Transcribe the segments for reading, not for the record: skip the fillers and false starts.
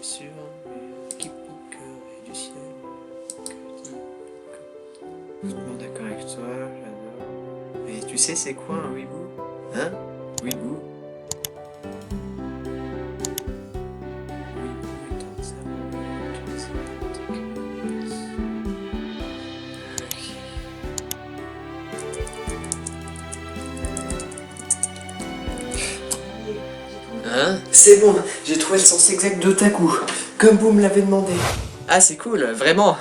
sur un mur qui piquerait du ciel. Totalement d'accord avec toi, j'adore. Mais tu sais c'est quoi un weeboo? Hein? Weeboo? Hein? C'est bon, j'ai trouvé le sens exact d'otaku, comme vous me l'avez demandé. Ah c'est cool, vraiment.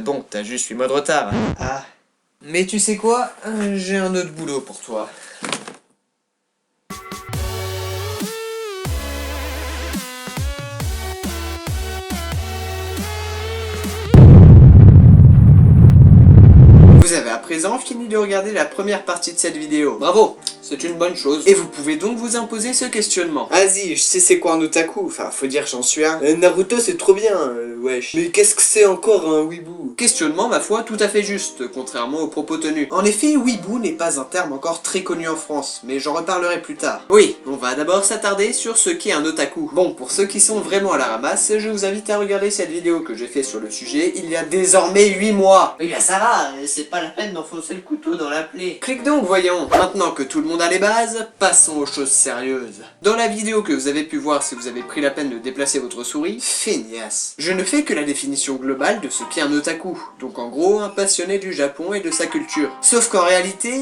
Bon, t'as juste 8 mois de retard. Ah. Mais tu sais quoi? J'ai un autre boulot pour toi. Vous avez à présent fini de regarder la première partie de cette vidéo. Bravo, c'est une bonne chose. Et vous pouvez donc vous imposer ce questionnement. Vas-y, je sais c'est quoi un otaku. Enfin, faut dire j'en suis un. Naruto c'est trop bien, wesh. Mais qu'est-ce que c'est encore un weeboo? Questionnement, ma foi, tout à fait juste, contrairement aux propos tenus. En effet, weeboo n'est pas un terme encore très connu en France, mais j'en reparlerai plus tard. Oui, on va d'abord s'attarder sur ce qu'est un otaku. Bon, pour ceux qui sont vraiment à la ramasse, je vous invite à regarder cette vidéo que j'ai fait sur le sujet il y a désormais 8 mois. Oui, bah ça va, c'est pas la peine d'enfoncer le couteau dans la plaie. Clique donc, voyons. Maintenant que tout le monde a les bases, passons aux choses sérieuses. Dans la vidéo que vous avez pu voir si vous avez pris la peine de déplacer votre souris, feignasse. Je ne fais que la définition globale de ce qu'est un otaku. Donc en gros, un passionné du Japon et de sa culture. Sauf qu'en réalité,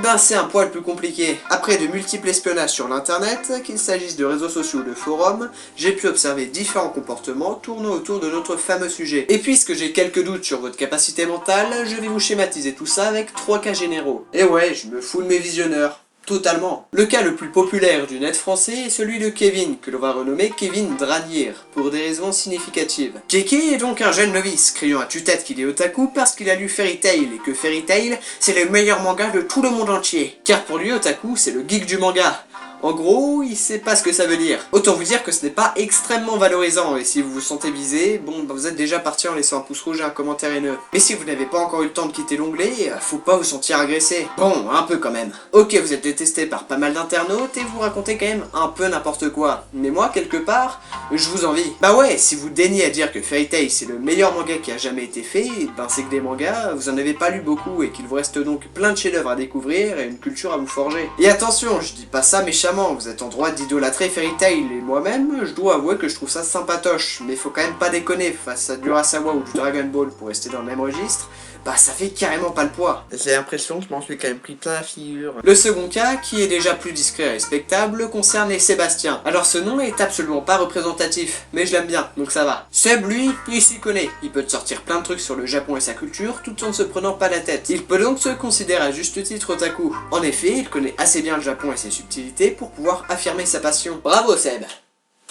ben c'est un poil plus compliqué. Après de multiples espionnages sur l'internet, qu'il s'agisse de réseaux sociaux ou de forums, j'ai pu observer différents comportements tournant autour de notre fameux sujet. Et puisque j'ai quelques doutes sur votre capacité mentale, je vais vous schématiser tout ça avec 3 cas généraux. Et ouais, je me fous de mes visionneurs. Totalement. Le cas le plus populaire du net français est celui de Kevin, que l'on va renommer Kevin Dranière, pour des raisons significatives. Keke est donc un jeune novice, criant à tue-tête qu'il est otaku parce qu'il a lu Fairy Tail, et que Fairy Tail, c'est le meilleur manga de tout le monde entier. Car pour lui, otaku, c'est le geek du manga. En gros, il sait pas ce que ça veut dire. Autant vous dire que ce n'est pas extrêmement valorisant, et si vous vous sentez visé, bon, bah vous êtes déjà parti en laissant un pouce rouge et un commentaire haineux. Mais si vous n'avez pas encore eu le temps de quitter l'onglet, faut pas vous sentir agressé. Bon, un peu quand même. Ok, vous êtes détesté par pas mal d'internautes, et vous racontez quand même un peu n'importe quoi. Mais moi, quelque part, je vous envie. Bah ouais, si vous daignez à dire que Fairy Tail c'est le meilleur manga qui a jamais été fait, ben c'est que des mangas, vous en avez pas lu beaucoup, et qu'il vous reste donc plein de chefs-d'œuvre à découvrir, et une culture à vous forger. Et attention, je dis pas ça méchamment, vous êtes en droit d'idolâtrer Fairy Tail, et moi-même, je dois avouer que je trouve ça sympatoche, mais faut quand même pas déconner, face à du Urasawa ou du Dragon Ball pour rester dans le même registre, bah ça fait carrément pas le poids. J'ai l'impression que je m'en suis quand même pris plein la figure. Le second cas, qui est déjà plus discret et respectable, concerne les Sébastien. Alors ce nom est absolument pas représentatif, mais je l'aime bien, donc ça va. Seb, lui, il s'y connaît. Il peut te sortir plein de trucs sur le Japon et sa culture, tout en ne se prenant pas la tête. Il peut donc se considérer à juste titre otaku. En effet, il connaît assez bien le Japon et ses subtilités pour pouvoir affirmer sa passion. Bravo Seb!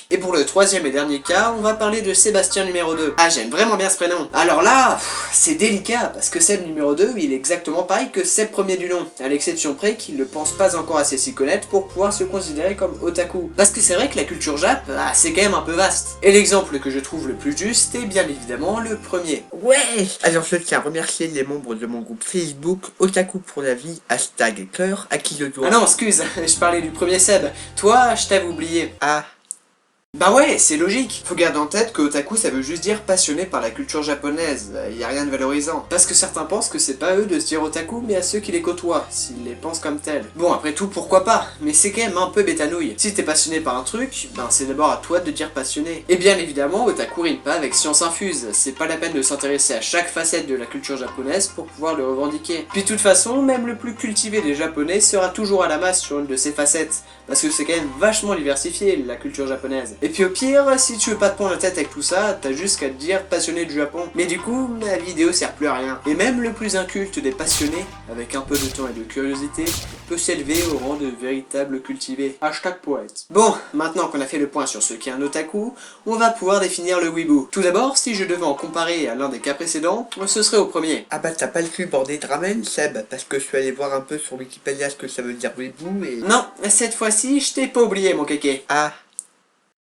Et pour le troisième et dernier cas, on va parler de Sébastien numéro 2. Ah, j'aime vraiment bien ce prénom. Alors là, c'est délicat, parce que Seb numéro 2, il est exactement pareil que Seb premier du nom, à l'exception près qu'il ne pense pas encore assez s'y connaître pour pouvoir se considérer comme otaku. Parce que c'est vrai que la culture Jap, c'est quand même un peu vaste. Et l'exemple que je trouve le plus juste est bien évidemment le premier. Ouais. Alors je tiens à remercier les membres de mon groupe Facebook Otaku pour la vie, #cœur, à qui je dois... Ah non, excuse, je parlais du premier Seb. Toi, je t'avais oublié. Ah. Bah ouais, c'est logique. Faut garder en tête que otaku ça veut juste dire passionné par la culture japonaise, y a rien de valorisant. Parce que certains pensent que c'est pas à eux de se dire otaku, mais à ceux qui les côtoient, s'ils les pensent comme tels. Bon, après tout, pourquoi pas, mais c'est quand même un peu bêtanouille. Si t'es passionné par un truc, ben c'est d'abord à toi de dire passionné. Et bien évidemment, otaku rime pas avec science infuse, c'est pas la peine de s'intéresser à chaque facette de la culture japonaise pour pouvoir le revendiquer. Puis de toute façon, même le plus cultivé des japonais sera toujours à la masse sur une de ces facettes, parce que c'est quand même vachement diversifié, la culture japonaise. Et puis au pire, si tu veux pas te prendre la tête avec tout ça, t'as juste qu'à te dire passionné du Japon. Mais du coup, la vidéo sert plus à rien. Et même le plus inculte des passionnés, avec un peu de temps et de curiosité, peut s'élever au rang de véritable cultivé. #poète. Bon, maintenant qu'on a fait le point sur ce qu'est un otaku, on va pouvoir définir le weeboo. Tout d'abord, si je devais en comparer à l'un des cas précédents, ce serait au premier. Ah bah t'as pas le cul bordé de ramen, Seb, parce que je suis allé voir un peu sur Wikipédia ce que ça veut dire weeboo et... Non, cette fois-ci, je t'ai pas oublié mon kéké. Ah.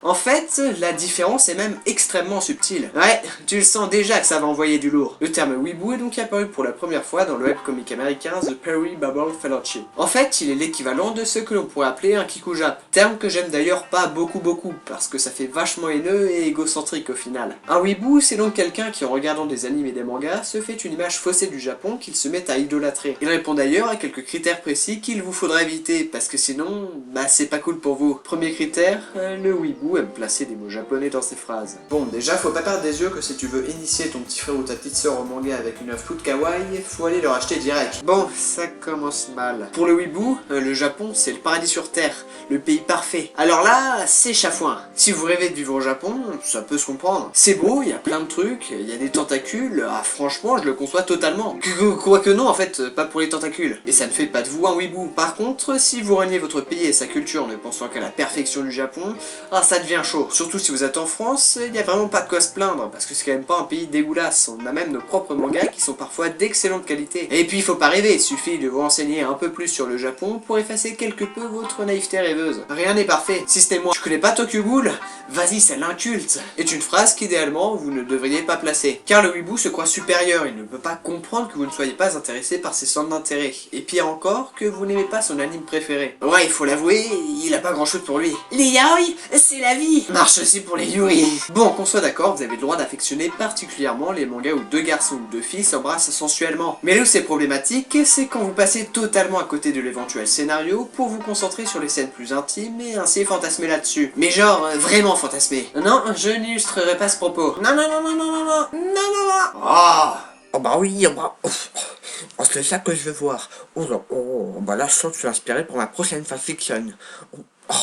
En fait, la différence est même extrêmement subtile. Ouais, tu le sens déjà que ça va envoyer du lourd. Le terme weeboo est donc apparu pour la première fois dans le webcomic américain The Perry Babble Fellowship. En fait, il est l'équivalent de ce que l'on pourrait appeler un kikujap, terme que j'aime d'ailleurs pas beaucoup, parce que ça fait vachement haineux et égocentrique au final. Un weeboo, c'est donc quelqu'un qui en regardant des animes et des mangas, se fait une image faussée du Japon qu'il se met à idolâtrer. Il répond d'ailleurs à quelques critères précis qu'il vous faudra éviter, parce que sinon, bah c'est pas cool pour vous. Premier critère, le weeboo aime placer des mots japonais dans ses phrases. Bon, déjà, faut pas perdre des yeux que si tu veux initier ton petit frère ou ta petite sœur au manga avec une œuvre toute kawaii, faut aller leur acheter direct. Bon, ça commence mal. Pour le weeboo, le Japon, c'est le paradis sur terre, le pays parfait. Alors là, c'est chafouin. Si vous rêvez de vivre au Japon, ça peut se comprendre. C'est beau, il y a plein de trucs, il y a des tentacules, ah franchement, je le conçois totalement. Quoique non, en fait, pas pour les tentacules. Et ça ne fait pas de vous un weeboo. Par contre, si vous reniez votre pays et sa culture en ne pensant qu'à la perfection du Japon, ah ça devient chaud. Surtout si vous êtes en France, il n'y a vraiment pas de quoi se plaindre, parce que c'est quand même pas un pays dégueulasse. On a même nos propres mangas qui sont parfois d'excellente qualité. Et puis il faut pas rêver, il suffit de vous renseigner un peu plus sur le Japon pour effacer quelque peu votre naïveté rêveuse. Rien n'est parfait, si ce n'est moi. Je connais pas Tokyo Ghoul? Vas-y, c'est l'inculte. Est une phrase qu'idéalement vous ne devriez pas placer. Car le weeboo se croit supérieur, il ne peut pas comprendre que vous ne soyez pas intéressé par ses centres d'intérêt. Et pire encore, que vous n'aimez pas son anime préféré. Ouais, il faut l'avouer, il a pas grand chose pour lui. Les yaoi, c'est la vie. Marche aussi pour les yuri. Bon, qu'on soit d'accord, vous avez le droit d'affectionner particulièrement les mangas où deux garçons ou deux filles s'embrassent sensuellement. Mais là où c'est problématique, c'est quand vous passez totalement à côté de l'éventuel scénario pour vous concentrer sur les scènes plus intimes et ainsi fantasmer là-dessus. Mais genre, vraiment fantasmer. Non, je n'illustrerai pas ce propos. Non. Oh bah oui, oh, c'est ça que je veux voir. Bah là je sens que je suis inspiré pour ma prochaine fanfiction. Oh,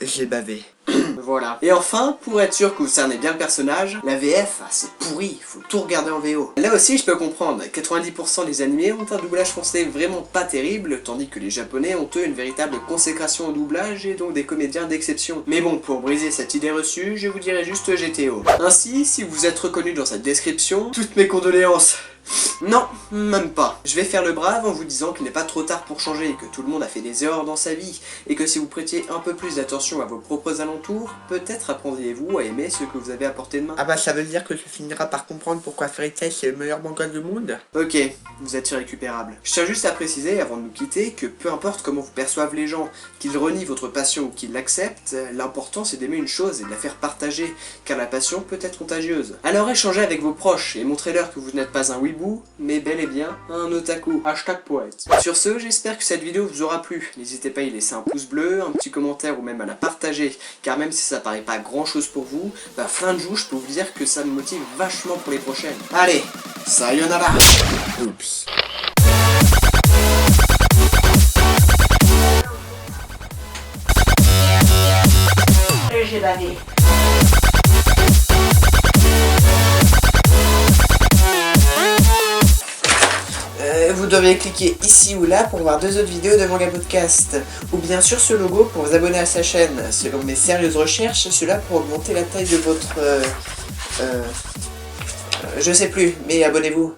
j'ai bavé. Voilà. Et enfin, pour être sûr que vous cernez bien le personnage, la VF, c'est pourri, il faut tout regarder en VO. Là aussi, je peux comprendre, 90% des animés ont un doublage français vraiment pas terrible, tandis que les japonais ont eux une véritable consécration au doublage et donc des comédiens d'exception. Mais bon, pour briser cette idée reçue, je vous dirais juste GTO. Ainsi, si vous êtes reconnu dans cette description, toutes mes condoléances. Non, même pas. Je vais faire le brave en vous disant qu'il n'est pas trop tard pour changer, que tout le monde a fait des erreurs dans sa vie, et que si vous prêtiez un peu plus d'attention à vos propres alentours, peut-être apprendriez-vous à aimer ce que vous avez à portée de main. Ah bah ça veut dire que tu finiras par comprendre pourquoi Fairy Tail c'est le meilleur manga du monde? Ok, vous êtes irrécupérable. Je tiens juste à préciser, avant de nous quitter, que peu importe comment vous perçoivent les gens, qu'ils renient votre passion ou qu'ils l'acceptent, l'important c'est d'aimer une chose et de la faire partager, car la passion peut être contagieuse. Alors échangez avec vos proches et montrez-leur que vous n'êtes pas un weeboo, mais bel et bien un otaku. #poète. Sur ce, j'espère que cette vidéo vous aura plu. N'hésitez pas à y laisser un pouce bleu, un petit commentaire ou même à la partager, car même si ça paraît pas grand chose pour vous, bah fin de joue, je peux vous dire que ça me motive vachement pour les prochaines. Allez, sayonara. Oups. J'ai bavé. Vous devez cliquer ici ou là pour voir 2 autres vidéos de Manga Podcast, ou bien sur ce logo pour vous abonner à sa chaîne. Selon mes sérieuses recherches, cela pour augmenter la taille de votre... je sais plus, mais abonnez-vous.